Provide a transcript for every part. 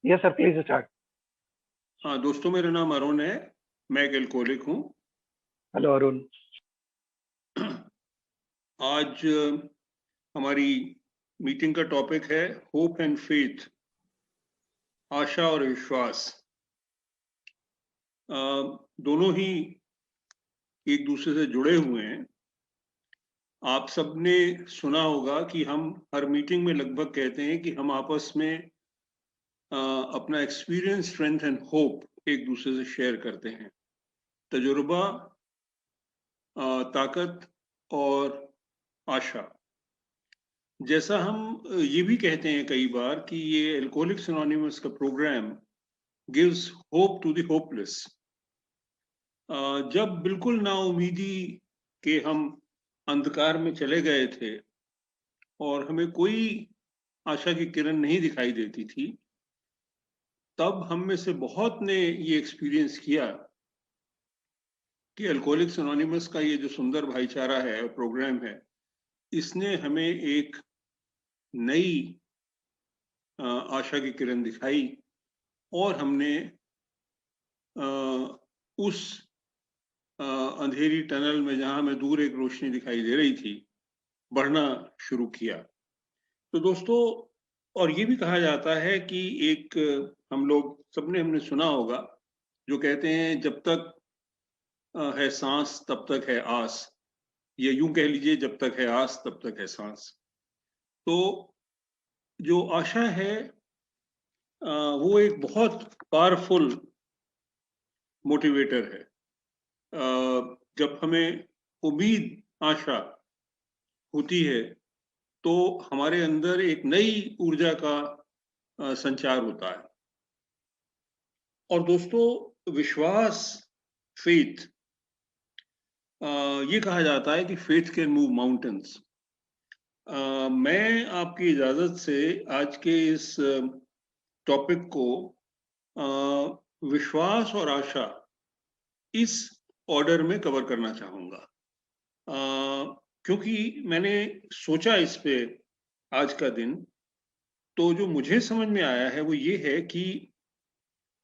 Yes sir, please start. हाँ दोस्तों, मेरा नाम अरुण है। मैं एक एल्कोहलिक हूँ। हेलो अरुण। आज हमारी मीटिंग का टॉपिक है होप एंड फेथ, आशा और विश्वास। दोनों ही एक दूसरे से जुड़े हुए हैं। आप सबने सुना होगा कि हम हर मीटिंग में लगभग कहते हैं कि हम आपस में अपना एक्सपीरियंस, स्ट्रेंथ एंड होप एक दूसरे से शेयर करते हैं। तजुर्बा, ताकत और आशा। जैसा हम ये भी कहते हैं कई बार कि ये अल्कोहलिक्स एनोनिमस का program gives hope to the hopeless. जब बिल्कुल नाउमीदी के हम अंधकार में चले गए थे और हमें कोई आशा की किरण नहीं दिखाई देती थी, तब हम में से बहुत ने ये एक्सपीरियंस किया कि अल्कोहलिक्स एनोनिमस का ये जो सुंदर भाईचारा है, प्रोग्राम है, इसने हमें एक नई आशा की किरण दिखाई और हमने उस अंधेरी टनल में, जहां हमें दूर एक रोशनी दिखाई दे रही थी, बढ़ना शुरू किया। तो दोस्तों, और ये भी कहा जाता है कि एक, हम लोग सबने हमने सुना होगा, जो कहते हैं जब तक है सांस तब तक है आस, या यूं कह लीजिए जब तक है आस तब तक है सांस। तो जो आशा है वो एक बहुत पावरफुल मोटिवेटर है। जब हमें उम्मीद, आशा होती है, तो हमारे अंदर एक नई ऊर्जा का संचार होता है। और दोस्तों, विश्वास, फेथ, ये कहा जाता है कि फेथ कैन मूव माउंटेन्स। मैं आपकी इजाजत से आज के इस टॉपिक को विश्वास और आशा, इस ऑर्डर में कवर करना चाहूंगा। क्योंकि मैंने सोचा इस पे आज का दिन, तो जो मुझे समझ में आया है वो ये है कि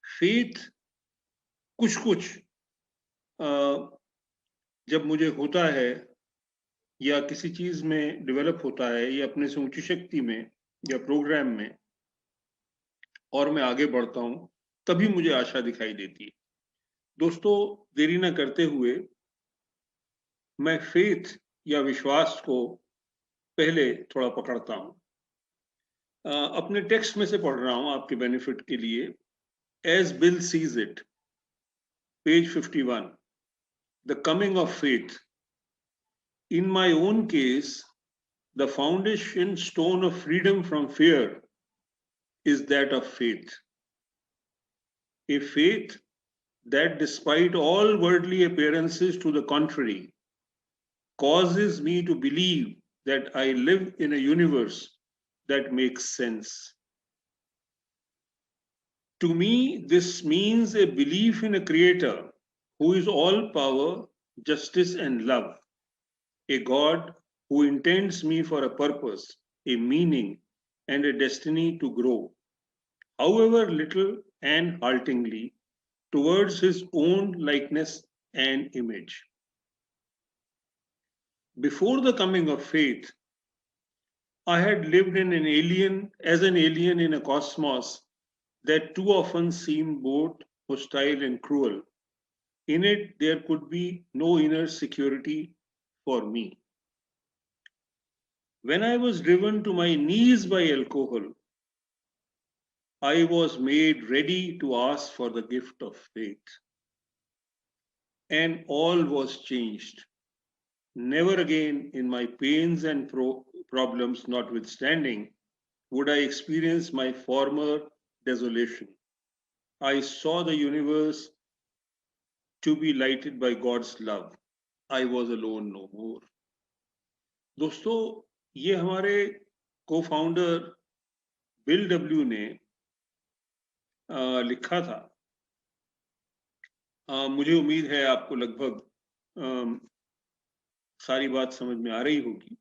फेथ कुछ कुछ जब मुझे होता है या किसी चीज में डेवलप होता है या अपने से ऊंची शक्ति में या प्रोग्राम में, और मैं आगे बढ़ता हूं, तभी मुझे आशा दिखाई देती है। दोस्तों, देरी ना करते हुए मैं फेथ या विश्वास को पहले थोड़ा पकड़ता हूं। अपने टेक्स्ट में से पढ़ रहा हूं आपके बेनिफिट के लिए। As Bill sees it, page 51, the coming of faith. In my own case, the foundation stone of freedom from fear is that of faith. A faith that, despite all worldly appearances to the contrary, causes me to believe that I live in a universe that makes sense. To me, this means a belief in a creator who is all power, justice, and love, a God who intends me for a purpose, a meaning, and a destiny to grow, however little and haltingly, towards his own likeness and image. Before the coming of faith, I had lived in as an alien in a cosmos that too often seemed both hostile and cruel. In it, there could be no inner security for me. When I was driven to my knees by alcohol, I was made ready to ask for the gift of faith. And all was changed. Never again, in my pains and problems notwithstanding, would I experience my former desolation. I saw the universe to be lighted by God's love. I was alone no more. दोस्तों, ये हमारे को founder bill W ने लिखा था। मुझे उम्मीद है आपको लगभग सारी बात समझ में आ रही होगी।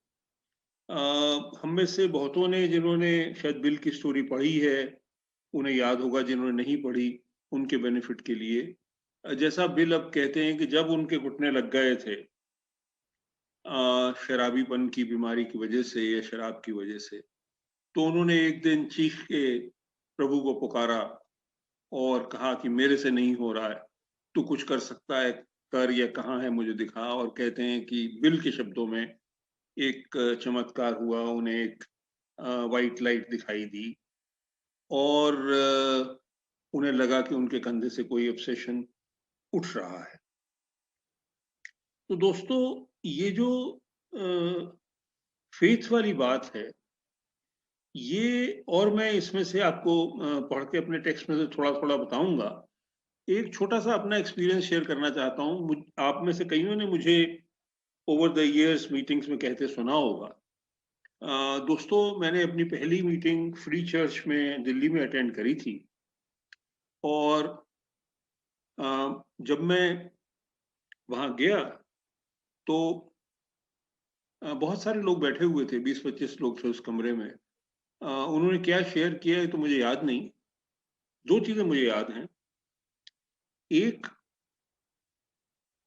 हम में से बहुतों ने, जिन्होंने शायद बिल की स्टोरी पढ़ी है, उन्हें याद होगा, जिन्होंने नहीं पढ़ी उनके बेनिफिट के लिए। जैसा बिल अब कहते हैं कि जब उनके घुटने लग गए थे शराबीपन की बीमारी की वजह से या शराब की वजह से, तो उन्होंने एक दिन चीख के प्रभु को पुकारा और कहा कि मेरे से नहीं हो रहा है, तू कुछ कर सकता है कर, या कहाँ है मुझे दिखा। और कहते हैं कि बिल के शब्दों में एक चमत्कार हुआ, उन्हें एक वाइट लाइट दिखाई दी और उन्हें लगा कि उनके कंधे से कोई ऑब्सेशन उठ रहा है। तो दोस्तों, ये जो फेथ वाली बात है, ये, और मैं इसमें से आपको पढ़ के अपने टेक्स्ट में से थोड़ा थोड़ा बताऊंगा। एक छोटा सा अपना एक्सपीरियंस शेयर करना चाहता हूँ। आप में से कईयों ने मुझे ओवर द इयर्स मीटिंग्स में कहते सुना होगा। दोस्तों, मैंने अपनी पहली मीटिंग फ्री चर्च में दिल्ली में अटेंड करी थी, और जब मैं वहां गया तो बहुत सारे लोग बैठे हुए थे, 20-25 लोग थे उस कमरे में। उन्होंने क्या शेयर किया है तो मुझे याद नहीं। दो चीजें मुझे याद हैं। एक,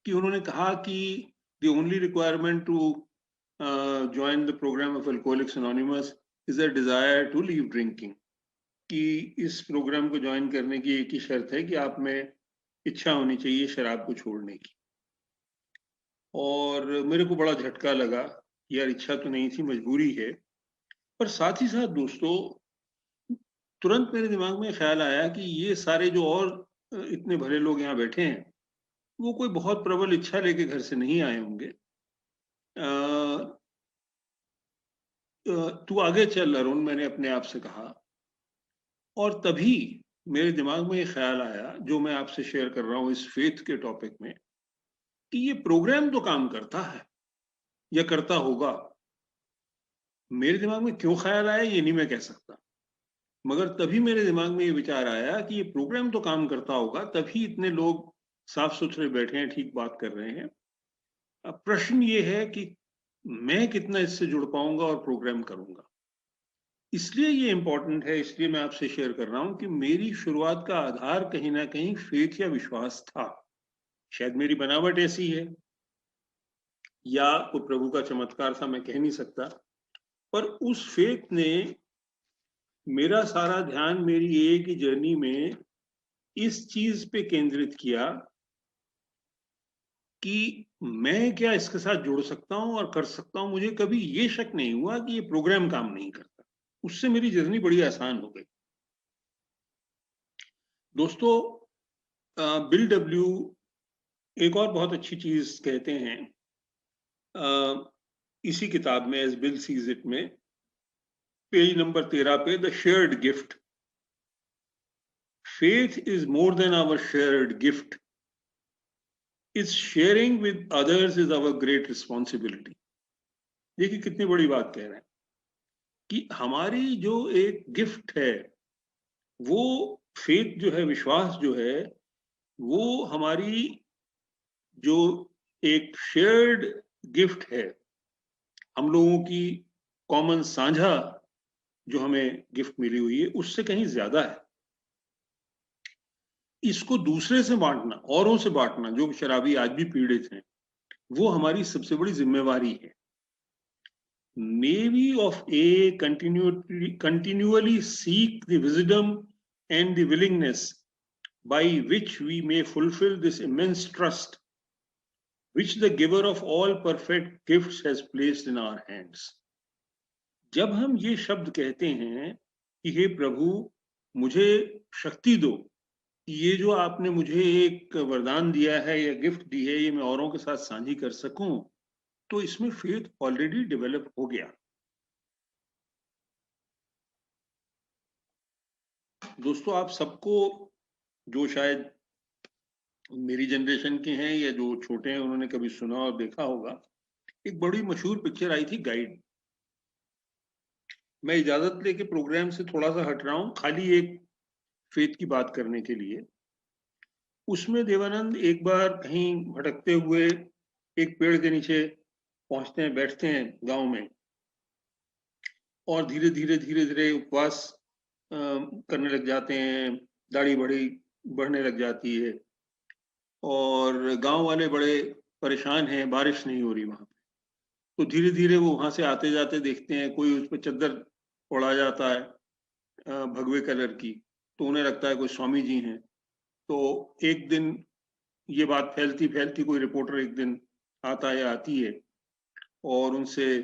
कि उन्होंने कहा कि the only requirement to join the program of Alcoholics Anonymous is a desire to leave drinking, कि इस प्रोग्राम को ज्वाइन करने की एक ही शर्त है कि आप में इच्छा होनी चाहिए शराब को छोड़ने की। और मेरे को बड़ा झटका लगा, यार इच्छा तो नहीं थी, मजबूरी है। पर साथ ही साथ दोस्तों, तुरंत मेरे दिमाग में ख्याल आया कि ये सारे जो और इतने भले लोग यहाँ बैठे हैं, वो कोई बहुत प्रबल इच्छा लेके घर से नहीं आए होंगे। तू आगे चल अरुण, मैंने अपने आप से कहा। और तभी मेरे दिमाग में ये ख्याल आया, जो मैं आपसे शेयर कर रहा हूँ इस फेथ के टॉपिक में, कि ये प्रोग्राम तो काम करता है या करता होगा। मेरे दिमाग में क्यों ख्याल आया ये नहीं मैं कह सकता, मगर तभी मेरे दिमाग में ये विचार आया कि ये प्रोग्राम तो काम करता होगा, तभी इतने लोग साफ सुथरे बैठे हैं, ठीक बात कर रहे हैं। अब प्रश्न ये है कि मैं कितना इससे जुड़ पाऊंगा और प्रोग्राम करूंगा। इसलिए ये इंपॉर्टेंट है, इसलिए मैं आपसे शेयर कर रहा हूं कि मेरी शुरुआत का आधार कहीं ना कहीं फेथ या विश्वास था। शायद मेरी बनावट ऐसी है या कोई प्रभु का चमत्कार था, मैं कह नहीं सकता। पर उस फेथ ने मेरा सारा ध्यान मेरी एक ही जर्नी में इस चीज पे केंद्रित किया कि मैं क्या इसके साथ जुड़ सकता हूं और कर सकता हूं। मुझे कभी ये शक नहीं हुआ कि ये प्रोग्राम काम नहीं करता। उससे मेरी जर्नी बड़ी आसान हो गई। दोस्तों, बिल डब्ल्यू एक और बहुत अच्छी चीज कहते हैं इसी किताब में, एज बिल सीज इट में, पेज नंबर 13 पे, the shared gift. Faith is more than our shared gift, is sharing with others is our great responsibility. देखिए कितनी बड़ी बात कह रहे हैं कि हमारी जो एक गिफ्ट है, वो फेथ जो है, विश्वास जो है, वो हमारी जो एक शेयर्ड गिफ्ट है, हम लोगों की कॉमन साझा जो हमें गिफ्ट मिली हुई है, उससे कहीं ज्यादा है। इसको दूसरे से बांटना, औरों से बांटना, जो शराबी आज भी पीड़ित हैं, वो हमारी सबसे बड़ी जिम्मेवारी है। May we of A continually seek the wisdom and the willingness by which we may fulfill this immense trust which the giver of all perfect gifts has placed in our hands. जब हम ये शब्द कहते हैं कि हे प्रभु मुझे शक्ति दो, ये जो आपने मुझे एक वरदान दिया है या गिफ्ट दी है, ये मैं औरों के साथ साझी कर सकूं, तो इसमें फेथ ऑलरेडी डेवलप हो गया। दोस्तों, आप सबको, जो शायद मेरी जनरेशन के हैं या जो छोटे हैं, उन्होंने कभी सुना और देखा होगा, एक बड़ी मशहूर पिक्चर आई थी गाइड। मैं इजाजत लेके प्रोग्राम से थोड़ा सा हट रहा हूं, खाली एक फेथ की बात करने के लिए। उसमें देवानंद एक बार कहीं भटकते हुए एक पेड़ के नीचे पहुंचते हैं, बैठते हैं गांव में, और धीरे धीरे धीरे धीरे उपवास करने लग जाते हैं, दाढ़ी बड़ी बढ़ने लग जाती है और गांव वाले बड़े परेशान हैं, बारिश नहीं हो रही वहां पे। तो धीरे धीरे वो वहां से आते जाते देखते हैं, कोई उस पर चद्दर ओढ़ा जाता है भगवे कलर की, तो उन्हें लगता है कोई स्वामी जी हैं। तो एक दिन ये बात फैलती फैलती कोई रिपोर्टर एक दिन आता है या आती है और उनसे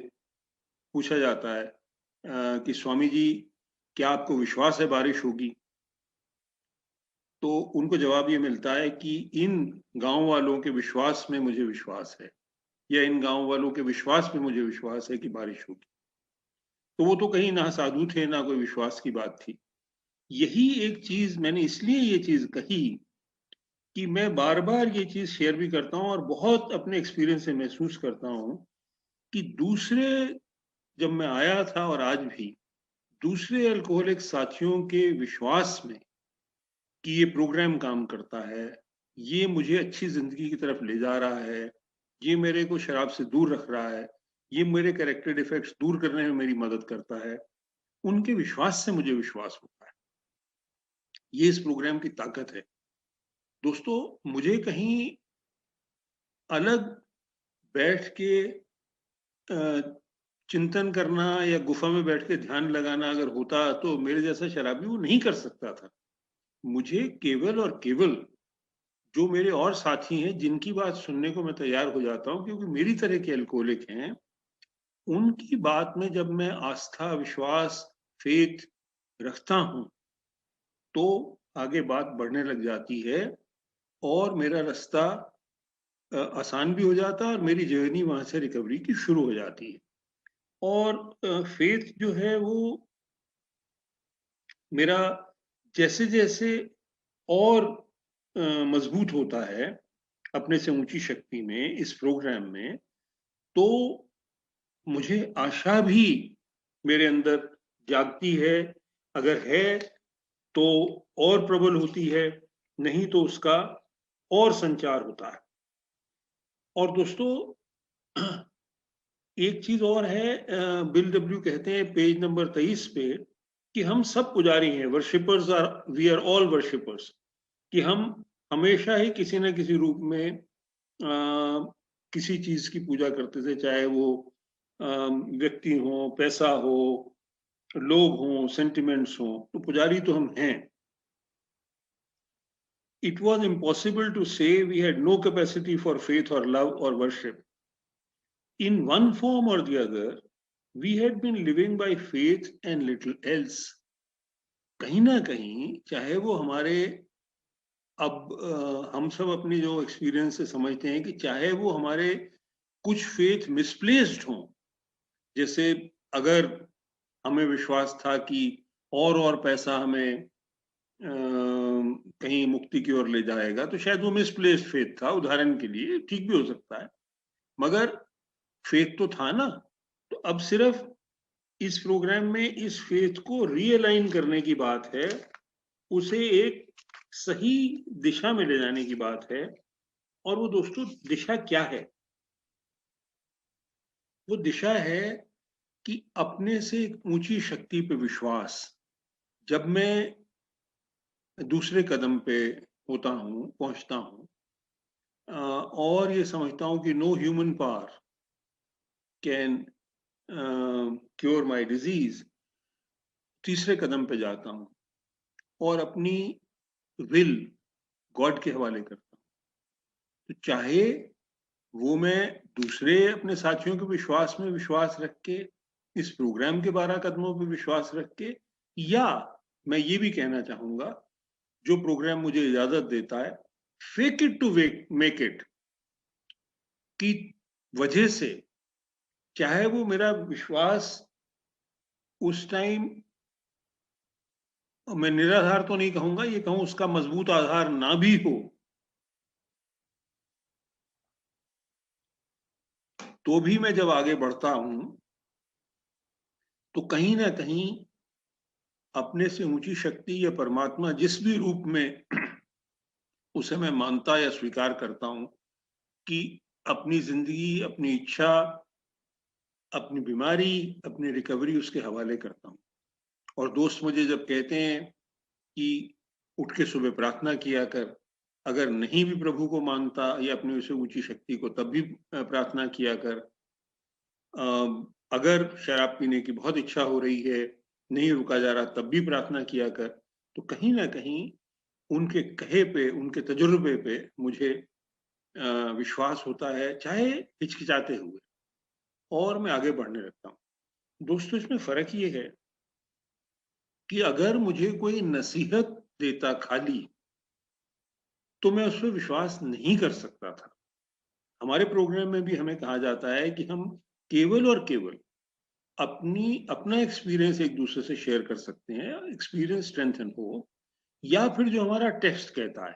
पूछा जाता है कि स्वामी जी, क्या आपको विश्वास है बारिश होगी? तो उनको जवाब ये मिलता है कि इन गांव वालों के विश्वास में मुझे विश्वास है, या इन गांव वालों के विश्वास में मुझे विश्वास है कि बारिश होगी। तो वो तो कहीं ना साधु थे ना कोई विश्वास की बात थी। यही एक चीज मैंने इसलिए ये चीज कही कि मैं बार बार ये चीज शेयर भी करता हूँ और बहुत अपने एक्सपीरियंस से महसूस करता हूँ कि दूसरे, जब मैं आया था और आज भी दूसरे अल्कोहलिक साथियों के विश्वास में कि ये प्रोग्राम काम करता है, ये मुझे अच्छी जिंदगी की तरफ ले जा रहा है, ये मेरे को शराब से दूर रख रहा है, ये मेरे कैरेक्टर डिफेक्ट्स दूर करने में मेरी मदद करता है, उनके विश्वास से मुझे विश्वास होता है। ये इस प्रोग्राम की ताकत है। दोस्तों, मुझे कहीं अलग बैठ के चिंतन करना या गुफा में बैठ के ध्यान लगाना अगर होता तो मेरे जैसा शराबी वो नहीं कर सकता था। मुझे केवल और केवल जो मेरे और साथी हैं जिनकी बात सुनने को मैं तैयार हो जाता हूँ, क्योंकि मेरी तरह के अल्कोहलिक हैं, उनकी बात में जब मैं आस्था, विश्वास, फेथ रखता हूं तो आगे बात बढ़ने लग जाती है और मेरा रास्ता आसान भी हो जाता है और मेरी जर्नी वहां से रिकवरी की शुरू हो जाती है। और फेथ जो है वो मेरा जैसे जैसे और मजबूत होता है अपने से ऊंची शक्ति में, इस प्रोग्राम में, तो मुझे आशा भी मेरे अंदर जागती है। अगर है तो और प्रबल होती है, नहीं तो उसका और संचार होता है। और दोस्तों, एक चीज और है, बिल डब्ल्यू कहते हैं पेज नंबर 23 पे कि हम सब पुजारी हैं, worshippers are, we are all worshippers, कि हम हमेशा ही किसी न किसी रूप में किसी चीज की पूजा करते थे, चाहे वो व्यक्ति हो, पैसा हो, लोग हों, सेंटिमेंट्स हों, तो पुजारी तो हम हैं। It was impossible to say we had no capacity for faith or love or worship. In one form or the other, we had been living by faith and little else. कहीं ना कहीं, चाहे वो हमारे, अब हम सब अपनी जो एक्सपीरियंस से समझते हैं कि चाहे वो हमारे कुछ फेथ मिसप्लेस्ड हों, जैसे अगर हमें विश्वास था कि और पैसा हमें कहीं मुक्ति की ओर ले जाएगा, तो शायद वो मिसप्लेस्ड फेथ था, उदाहरण के लिए, ठीक भी हो सकता है, मगर फेथ तो था ना। तो अब सिर्फ इस प्रोग्राम में इस फेथ को रीअलाइन करने की बात है, उसे एक सही दिशा में ले जाने की बात है। और वो दोस्तों दिशा क्या है? वो दिशा है कि अपने से एक ऊंची शक्ति पे विश्वास। जब मैं दूसरे कदम पे होता हूं, पहुंचता हूं, और ये समझता हूं कि no human power can cure my disease, तीसरे कदम पे जाता हूं और अपनी विल गॉड के हवाले करता हूं। तो चाहे वो मैं दूसरे अपने साथियों के विश्वास में विश्वास रख के, इस प्रोग्राम के 12 कदमों पे विश्वास रख के, या मैं ये भी कहना चाहूंगा, जो प्रोग्राम मुझे इजाजत देता है fake it to make it की वजह से, चाहे वो मेरा विश्वास उस टाइम, मैं निराधार तो नहीं कहूंगा, ये कहूं उसका मजबूत आधार ना भी हो, तो भी मैं जब आगे बढ़ता हूं तो कहीं ना कहीं अपने से ऊंची शक्ति या परमात्मा, जिस भी रूप में उसे मैं मानता या स्वीकार करता हूं, कि अपनी जिंदगी, अपनी इच्छा, अपनी बीमारी, अपनी रिकवरी उसके हवाले करता हूं। और दोस्त मुझे जब कहते हैं कि उठ के सुबह प्रार्थना किया कर, अगर नहीं भी प्रभु को मानता या अपनी उससे ऊंची शक्ति को, तब भी प्रार्थना किया कर। अगर शराब पीने की बहुत इच्छा हो रही है, नहीं रुका जा रहा, तब भी प्रार्थना किया कर। तो कहीं ना कहीं उनके कहे पे, उनके तजुर्बे पे मुझे विश्वास होता है, चाहे हिचकिचाते हुए, और मैं आगे बढ़ने लगता हूँ। दोस्तों, इसमें फर्क ये है कि अगर मुझे कोई नसीहत देता खाली, तो मैं उस पर विश्वास नहीं कर सकता था। हमारे प्रोग्राम में भी हमें कहा जाता है कि हम केवल और केवल अपना एक्सपीरियंस एक दूसरे से शेयर कर सकते हैं, एक्सपीरियंस स्ट्रेंथन हो, या फिर जो हमारा टेक्स्ट कहता है।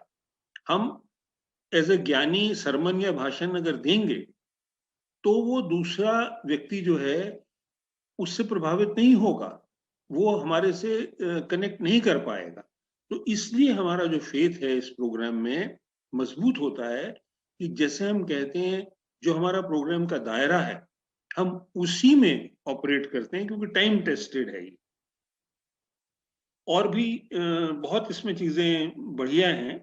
हम एज ए ज्ञानी सरमन या भाषण अगर देंगे, तो वो दूसरा व्यक्ति जो है उससे प्रभावित नहीं होगा, वो हमारे से कनेक्ट नहीं कर पाएगा। तो इसलिए हमारा जो फेथ है इस प्रोग्राम में मजबूत होता है कि जैसे हम कहते हैं, जो हमारा प्रोग्राम का दायरा है, हम उसी में ऑपरेट करते हैं, क्योंकि टाइम टेस्टेड है ये। और भी बहुत इसमें चीजें बढ़िया हैं।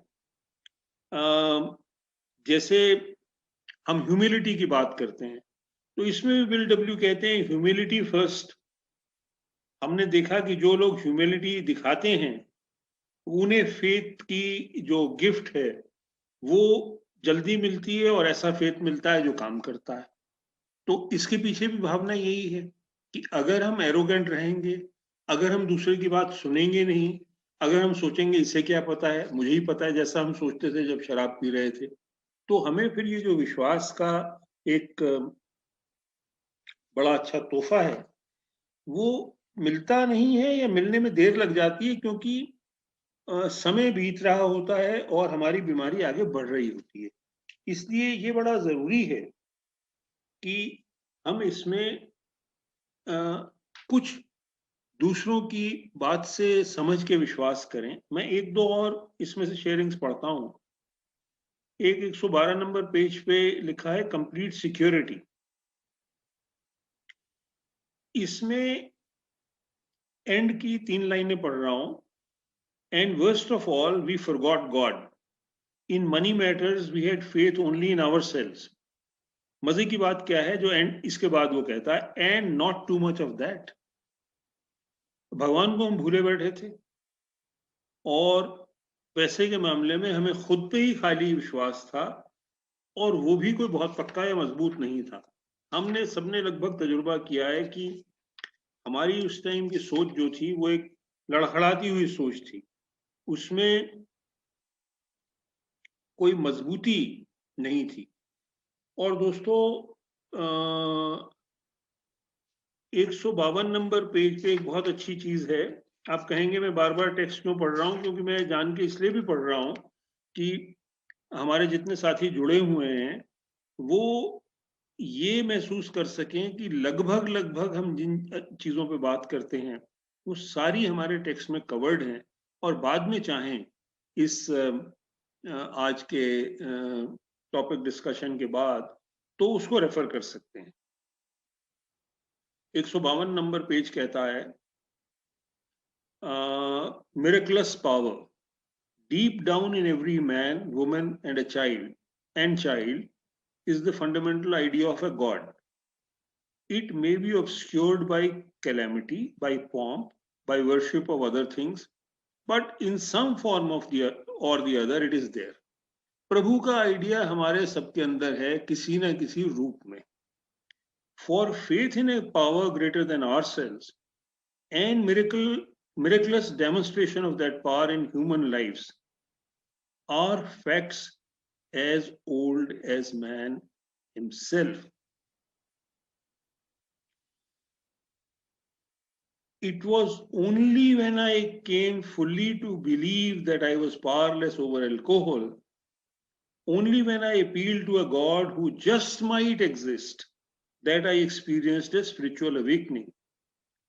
जैसे हम ह्यूमिलिटी की बात करते हैं, तो इसमें भी विल डब्ल्यू कहते हैं ह्यूमिलिटी फर्स्ट। हमने देखा कि जो लोग ह्यूमिलिटी दिखाते हैं, उन्हें फेथ की जो गिफ्ट है वो जल्दी मिलती है, और ऐसा फेथ मिलता है जो काम करता है। तो इसके पीछे भी भावना यही है कि अगर हम एरोगेंट रहेंगे, अगर हम दूसरे की बात सुनेंगे नहीं, अगर हम सोचेंगे इसे क्या पता है, मुझे ही पता है, जैसा हम सोचते थे जब शराब पी रहे थे, तो हमें फिर ये जो विश्वास का एक बड़ा अच्छा तोहफा है, वो मिलता नहीं है, या मिलने में देर लग जाती है, क्योंकि समय बीत रहा होता है और हमारी बीमारी आगे बढ़ रही होती है। इसलिए ये बड़ा जरूरी है कि हम इसमें कुछ दूसरों की बात से समझ के विश्वास करें। मैं एक दो और इसमें से शेयरिंग्स पढ़ता हूं। 112 नंबर पेज पे लिखा है कंप्लीट सिक्योरिटी। इसमें एंड की 3 लाइनें पढ़ रहा हूं। And worst of all we forgot God in money matters, we had faith only in ourselves. मजे की बात क्या है, जो एंड इसके बाद वो कहता है, and not too much of that. भगवान को हम भूले बैठे थे, और पैसे के मामले में हमें खुद पे ही खाली विश्वास था, और वो भी कोई बहुत पक्का या मजबूत नहीं था। हमने सबने लगभग तजुर्बा किया है कि हमारी उस टाइम की सोच जो थी, वो एक लड़खड़ाती हुई सोच थी, उसमें कोई मजबूती नहीं थी। और दोस्तों, 152 नंबर पेज पे एक बहुत अच्छी चीज है। आप कहेंगे मैं बार बार टेक्स्ट क्यों पढ़ रहा हूं, क्योंकि मैं जान के इसलिए भी पढ़ रहा हूं कि हमारे जितने साथी जुड़े हुए हैं, वो ये महसूस कर सकें कि लगभग लगभग हम जिन चीजों पे बात करते हैं, वो सारी हमारे टेक्स्ट में कवर्ड हैं, और बाद में चाहें इस आज के टॉपिक डिस्कशन के बाद, तो उसको रेफर कर सकते हैं। 152 नंबर पेज कहता है, miraculous power deep down in every man, woman and a child is the fundamental idea of a god. It may be obscured by calamity, by pomp, by worship of other things, but in some form of the or the other it is there. प्रभु का idea हमारे सबके अंदर है, किसी न किसी रूप में। For faith in a power greater than ourselves and miraculous demonstration of that power in human lives are facts as old as man himself. It was only when I came fully to believe that I was powerless over alcohol, only when I appealed to a God who just might exist, that I experienced a spiritual awakening.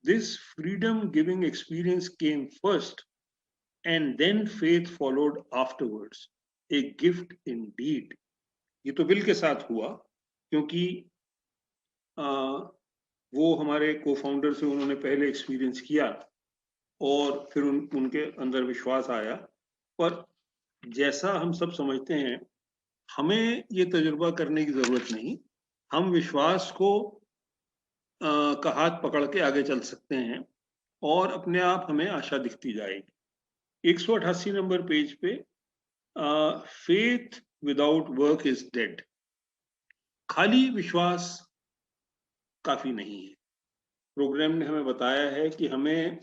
This freedom giving experience came first, and then faith followed afterwards. A gift indeed. ये तो bill के साथ हुआ, क्योंकि वो हमारे को founder से उन्होंने पहले एक्सपीरियंस किया, और फिर उनके अंदर विश्वास आया। पर जैसा हम सब समझते हैं, हमें ये तजुर्बा करने की जरूरत नहीं। हम विश्वास को का हाथ पकड़ के आगे चल सकते हैं और अपने आप हमें आशा दिखती जाएगी। 188 नंबर पेज पे, faith without work is dead. खाली विश्वास काफी नहीं है। प्रोग्राम ने हमें बताया है कि हमें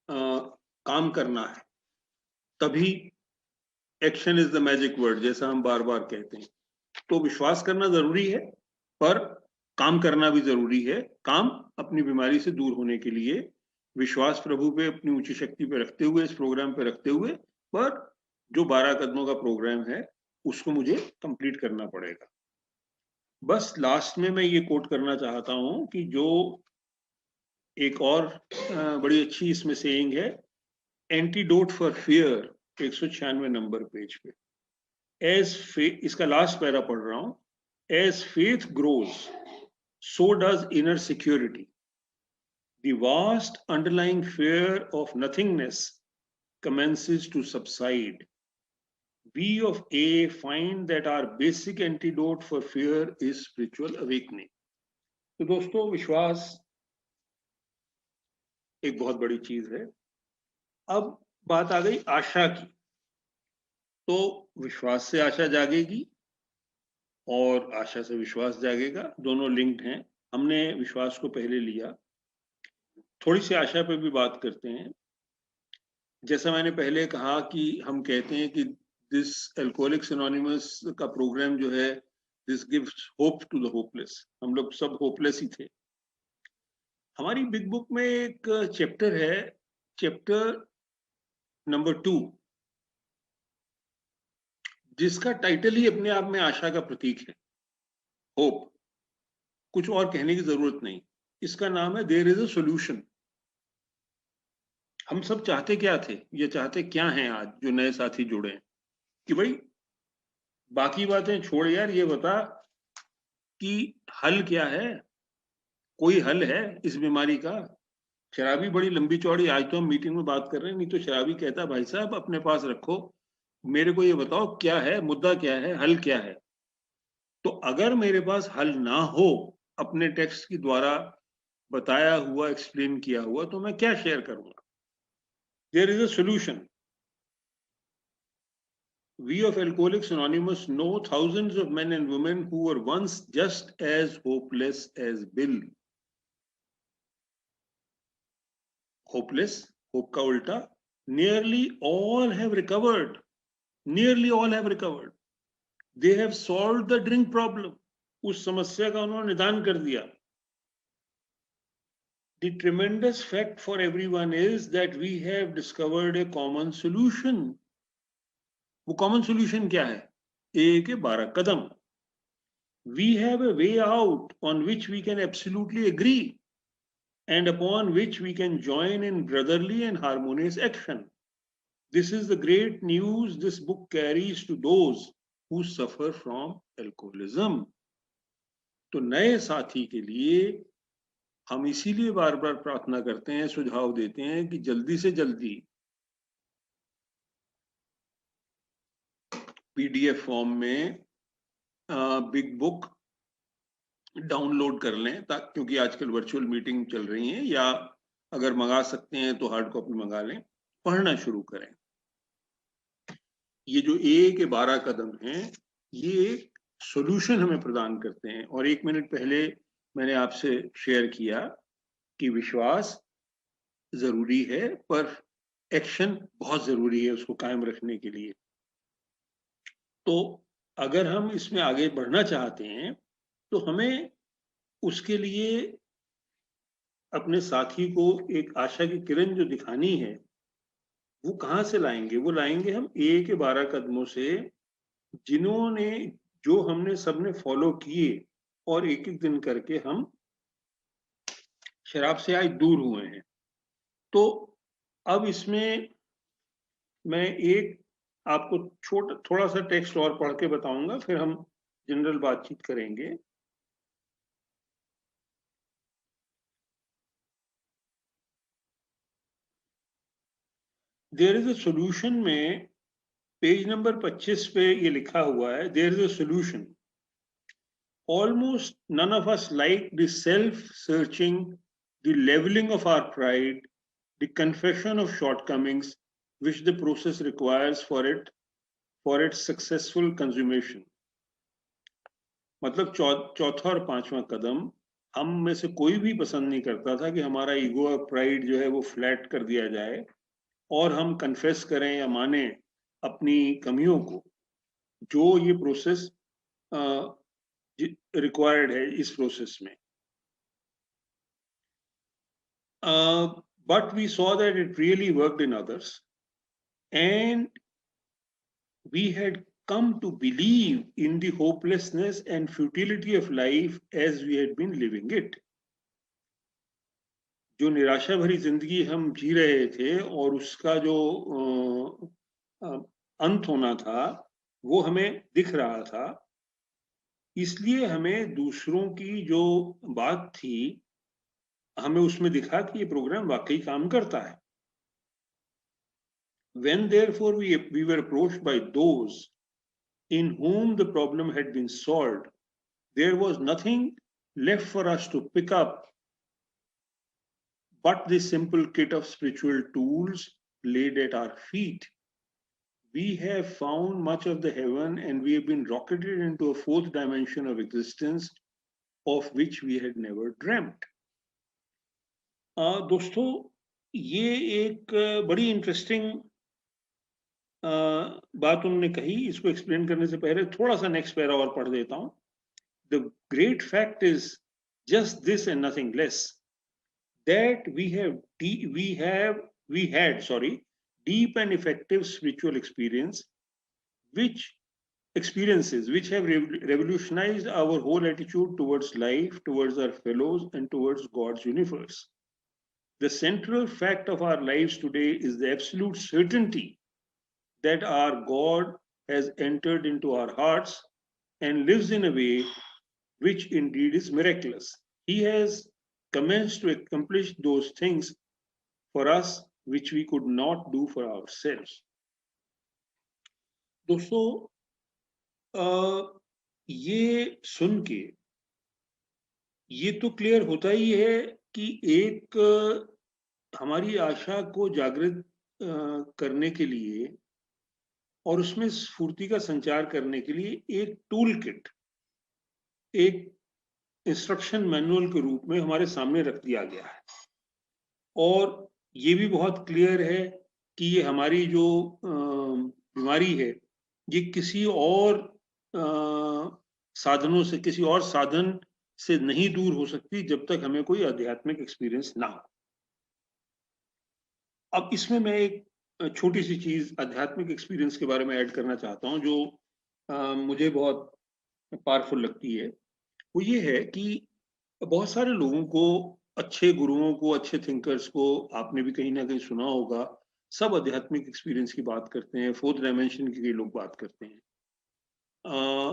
काम करना है, तभी action is the magic word, जैसा हम बार बार कहते हैं। तो विश्वास करना जरूरी है, पर काम करना भी जरूरी है। काम अपनी बीमारी से दूर होने के लिए विश्वास प्रभु पे, अपनी ऊंची शक्ति पे रखते हुए, इस प्रोग्राम पे रखते हुए, पर जो 12 कदमों का प्रोग्राम है उसको मुझे कंप्लीट करना पड़ेगा। बस लास्ट में मैं ये कोट करना चाहता हूं कि जो एक और बड़ी अच्छी इसमें सेइंग है, antidote for fear, 196 number page पे। एज फेथ, इसका लास्ट पैरा पढ़ रहा हूं, as faith grows so does inner security. The vast underlying fear of nothingness commences to subside. We of A find that our basic antidote for fear is spiritual awakening. तो दोस्तों, विश्वास एक बहुत बड़ी चीज है। अब बात आ गई आशा की। तो विश्वास से आशा जागेगी और आशा से विश्वास जागेगा, दोनों लिंक्ड हैं। हमने विश्वास को पहले लिया, थोड़ी सी आशा पे भी बात करते हैं। जैसा मैंने पहले कहा कि हम कहते हैं कि दिस एल्कोहलिक्स एनोनिमस का प्रोग्राम जो है, this gives hope to the hopeless. हम लोग सब होपलेस ही थे। हमारी बिग बुक में एक चैप्टर है, चैप्टर नंबर 2, जिसका टाइटल ही अपने आप में आशा का प्रतीक है, होप। कुछ और कहने की जरूरत नहीं। इसका नाम है देयर इज अ सॉल्यूशन। हम सब चाहते क्या थे, ये चाहते क्या हैं आज जो नए साथी जुड़े हैं, कि भाई बाकी बातें छोड़ यार, ये बता कि हल क्या है। कोई हल है इस बीमारी का? शराबी बड़ी लंबी चौड़ी, आज तो हम मीटिंग में बात कर रहे हैं, नहीं तो शराबी कहता भाई साहब अपने पास रखो, मेरे को ये बताओ क्या है मुद्दा, क्या है हल, क्या है। तो अगर मेरे पास हल ना हो अपने टेक्स्ट के द्वारा बताया हुआ, एक्सप्लेन किया हुआ, तो मैं क्या शेयर करूंगा? There is a solution. We of Alcoholics Anonymous know thousands of men and women who were once just as hopeless as Bill. Hopeless, hope का उल्टा, nearly all have recovered. Nearly all have recovered. They have solved the drink problem. उस समस्या का उन्होंने निदान कर दिया। The tremendous fact for everyone is that we have discovered a common solution. वो common solution क्या है? A के 12 कदम। We have a way out on which we can absolutely agree, and upon which we can join in brotherly and harmonious action. This is the great news this book carries to those who suffer from alcoholism. तो नए साथी के लिए हम इसीलिए बार बार प्रार्थना करते हैं, सुझाव देते हैं कि जल्दी से जल्दी पीडीएफ फॉर्म में बिग बुक डाउनलोड कर लें, क्योंकि आजकल वर्चुअल मीटिंग चल रही हैं, या अगर मंगा सकते हैं तो हार्ड कॉपी मंगा लें, पढ़ना शुरू करें। ये जो ए के 12 कदम हैं, ये एक सॉल्यूशन हमें प्रदान करते हैं। और 1 मिनट पहले मैंने आपसे शेयर किया कि विश्वास जरूरी है, पर एक्शन बहुत जरूरी है उसको कायम रखने के लिए। तो अगर हम इसमें आगे बढ़ना चाहते हैं तो हमें उसके लिए अपने साथी को एक आशा की किरण जो दिखानी है, वो कहाँ से लाएंगे? वो लाएंगे हम ए के 12 कदमों से, जिन्होंने, जो हमने सबने फॉलो किए, और एक एक दिन करके हम शराब से आज दूर हुए हैं। तो अब इसमें मैं एक आपको थोड़ा सा टेक्स्ट और पढ़ के बताऊंगा, फिर हम जनरल बातचीत करेंगे। देयर इज अ सॉल्यूशन में पेज नंबर 25 पे ये लिखा हुआ है, there is a solution. Almost none of us like the self-searching, the leveling of our pride, the confession of shortcomings, which the process requires for its successful consummation. मतलब चौथा और पांचवा कदम हम में से कोई भी पसंद नहीं करता था कि हमारा ईगो और प्राइड जो है वो फ्लैट कर दिया जाए और हम कन्फेस करें या माने अपनी कमियों को, जो ये प्रोसेस रिक्वायर्ड है इस प्रोसेस में. But we saw that it really worked in others, and we had come to believe in the hopelessness and futility of life as we had been living it. जो निराशा भरी जिंदगी हम जी रहे थे और उसका जो अंत होना था वो हमें दिख रहा था, इसलिए हमें दूसरों की जो बात थी हमें उसमें दिखा कि ये प्रोग्राम वाकई काम करता है. When therefore we were approached by those in whom the problem had been solved, there was nothing left for us to pick up but this simple kit of spiritual tools laid at our feet. We have found much of the heaven and we have been rocketed into a fourth dimension of existence of which we had never dreamt. दोस्तों, ये एक बड़ी interesting बात उन्होंने कही. इसको explain करने से पहले थोड़ा सा नेक्स्ट पैरा और पढ़ देता हूं. The great fact is just this and nothing less, that we had deep and effective spiritual experiences which have revolutionized our whole attitude towards life, towards our fellows, and towards God's universe. The central fact of our lives today is the absolute certainty that our God has entered into our hearts and lives in a way which indeed is miraculous. He has commenced to accomplish those things for us which we could not do for ourselves. दोस्तों, ये सुन के ये तो clear होता ही है कि एक हमारी आशा को जागृत करने के लिए और उसमें स्फूर्ति का संचार करने के लिए एक टूल किट, एक इंस्ट्रक्शन मैनुअल के रूप में हमारे सामने रख दिया गया है. और ये भी बहुत क्लियर है कि ये हमारी जो बीमारी है ये किसी और साधनों से, किसी और साधन से नहीं दूर हो सकती जब तक हमें कोई आध्यात्मिक एक्सपीरियंस ना हो. अब इसमें मैं एक छोटी सी चीज आध्यात्मिक एक्सपीरियंस के बारे में ऐड करना चाहता हूं जो मुझे बहुत पावरफुल लगती है. वो ये है कि बहुत सारे लोगों को, अच्छे गुरुओं को, अच्छे थिंकर्स को आपने भी कहीं ना कहीं सुना होगा, सब आध्यात्मिक एक्सपीरियंस की बात करते हैं. फोर्थ डायमेंशन की लोग बात करते हैं.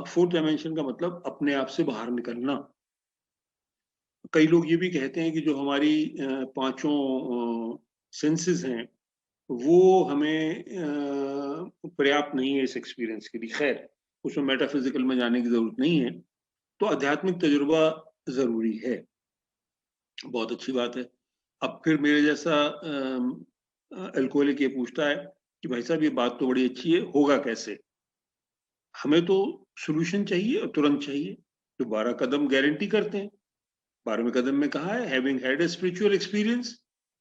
फोर्थ डायमेंशन का मतलब अपने आप से बाहर निकलना. कई लोग ये भी कहते हैं कि जो हमारी पांचों सेंसेस हैं वो हमें पर्याप्त नहीं है इस एक्सपीरियंस के लिए. खैर, उसमें मेटाफिजिकल में जाने की जरूरत नहीं है. तो आध्यात्मिक तजुर्बा जरूरी है, बहुत अच्छी बात है. अब फिर मेरे जैसा अल्कोहलिक ये पूछता है कि भाई साहब ये बात तो बड़ी अच्छी है, होगा कैसे? हमें तो सोल्यूशन चाहिए और तुरंत चाहिए. तो 12 कदम गारंटी करते हैं. 12वें कदम में कहा है, having had a spiritual experience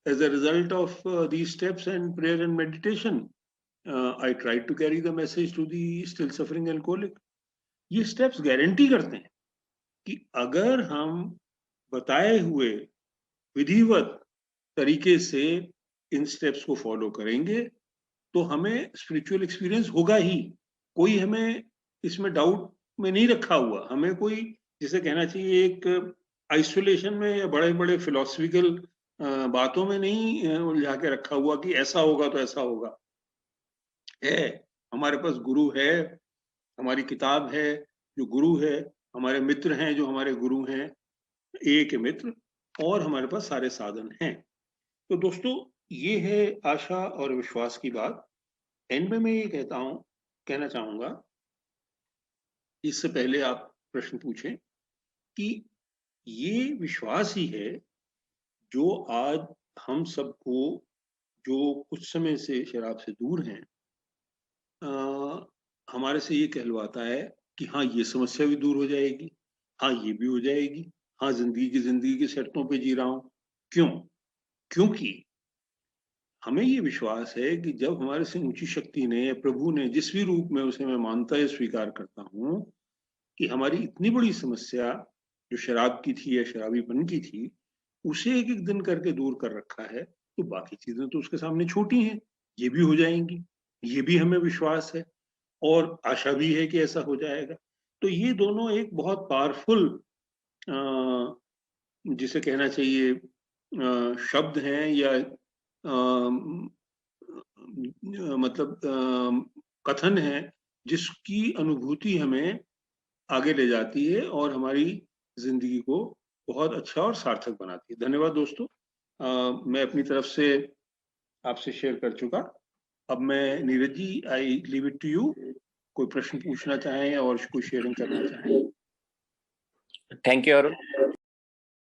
as a result of these steps and prayer and meditation, I tried to carry the message to the still suffering alcoholic. ये steps गारंटी करते हैं कि अगर हम बताए हुए विधिवत तरीके से इन स्टेप्स को फॉलो करेंगे तो हमें स्पिरिचुअल एक्सपीरियंस होगा ही. कोई हमें इसमें डाउट में नहीं रखा हुआ. हमें कोई, जिसे कहना चाहिए, एक आइसोलेशन में या बड़े बड़े फिलोसफिकल बातों में नहीं उलझा के रखा हुआ कि ऐसा होगा तो ऐसा होगा. है, हमारे पास गुरु है, हमारी किताब है जो गुरु है, हमारे मित्र हैं जो हमारे गुरु हैं, एक मित्र, और हमारे पास सारे साधन हैं. तो दोस्तों, ये है आशा और विश्वास की बात। एंड में मैं ये कहना चाहूंगा, इससे पहले आप प्रश्न पूछें, कि ये विश्वास ही है जो आज हम सबको, जो कुछ समय से शराब से दूर हैं, हमारे से ये कहलवाता है कि हाँ, ये समस्या भी दूर हो जाएगी, हाँ ये भी हो जाएगी, हाँ जिंदगी की शर्तों पे जी रहा हूं। क्यों? क्योंकि हमें ये विश्वास है कि जब हमारे से ऊंची शक्ति ने या प्रभु ने, जिस भी रूप में उसे मैं मानता है स्वीकार करता हूं, कि हमारी इतनी बड़ी समस्या जो शराब की थी या शराबीपन की थी, उसे एक एक दिन करके दूर कर रखा है, तो बाकी चीजें तो उसके सामने छोटी हैं, ये भी हो जाएंगी। ये भी हमें विश्वास है और आशा भी है कि ऐसा हो जाएगा। तो ये दोनों एक बहुत पावरफुल, जिसे कहना चाहिए, शब्द हैं, या मतलब कथन है, जिसकी अनुभूति हमें आगे ले जाती है और हमारी जिंदगी को बहुत अच्छा और सार्थक बनाती है। धन्यवाद दोस्तों। मैं अपनी तरफ से आपसे शेयर कर चुका। अब मैं, Neeraj ji, I leave it to you. कोई प्रश्न पूछना चाहें और कोई शेयरिंग करना चाहें? Thank you Arun.